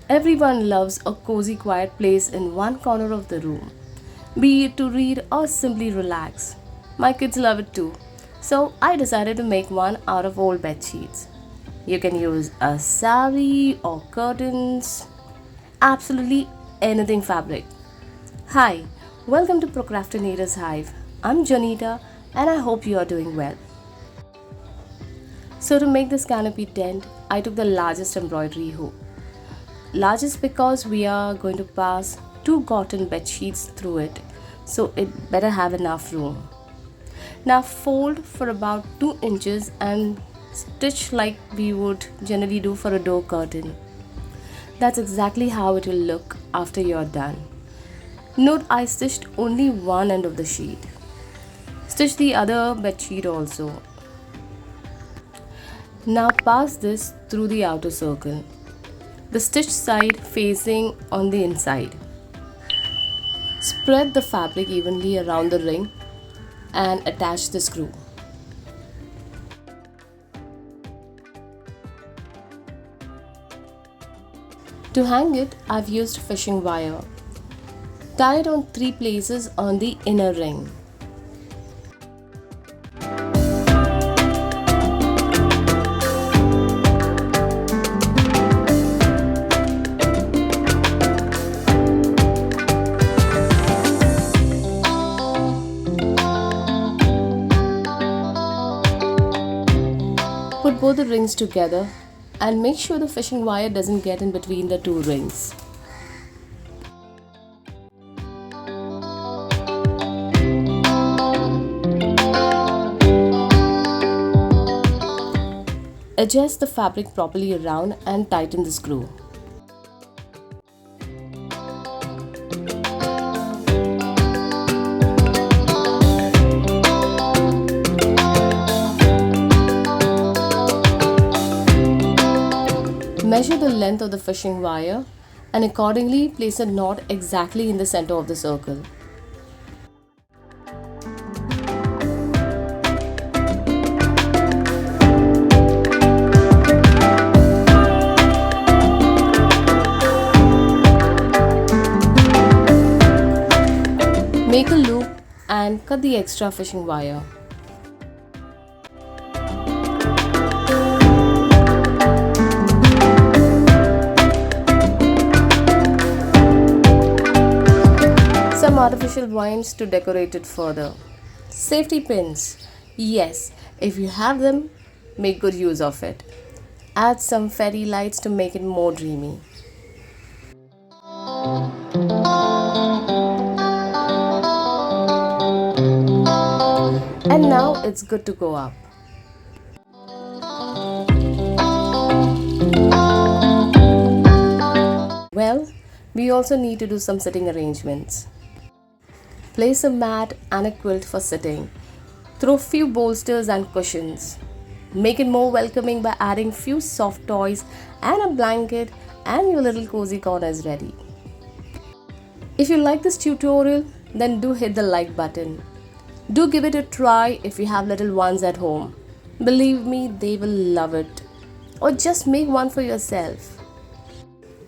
Everyone loves a cozy quiet place in one corner of the room, be it to read or simply relax. My kids love it too, so I decided to make one out of old bed sheets. You can use a sari or curtains, absolutely anything fabric. Hi, welcome to Procrastinator's Hive. I'm Janita and I hope you are doing well. So to make this canopy tent, I took the largest embroidery hook. Largest because we are going to pass two cotton bed sheets through it, so it better have enough room. Now fold for about 2 inches and stitch like we would generally do for a door curtain. That's exactly how it will look after you're done. Note I stitched only one end of the sheet. Stitch the other bed sheet also. Now pass this through the outer circle, the stitched side facing on the inside. Spread the fabric evenly around the ring and attach the screw. To hang it, I've used fishing wire. Tie it on 3 places on the inner ring. Put both the rings together and make sure the fishing wire doesn't get in between the 2 rings. Adjust the fabric properly around and tighten the screw. Measure the length of the fishing wire and accordingly place a knot exactly in the center of the circle. Make a loop and cut the extra fishing wire. Some artificial vines to decorate it further. Safety pins. Yes, if you have them, make good use of it. Add some fairy lights to make it more dreamy. And now it's good to go up. Well, we also need to do some sitting arrangements. Place a mat and a quilt for sitting. Throw few bolsters and cushions. Make it more welcoming by adding few soft toys and a blanket, and your little cozy corner is ready. If you like this tutorial, then do hit the like button. Do give it a try if you have little ones at home. Believe me, they will love it. Or just make one for yourself.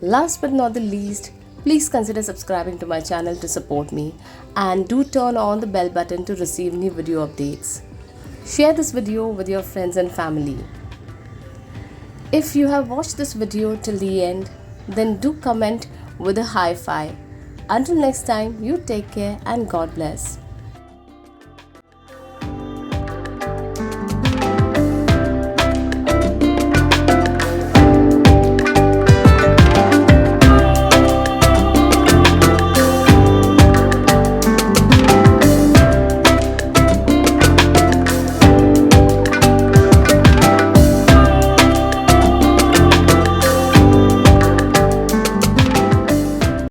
Last but not the least, please consider subscribing to my channel to support me, and do turn on the bell button to receive new video updates. Share this video with your friends and family. If you have watched this video till the end, then do comment with a high five. Until next time, you take care and God bless.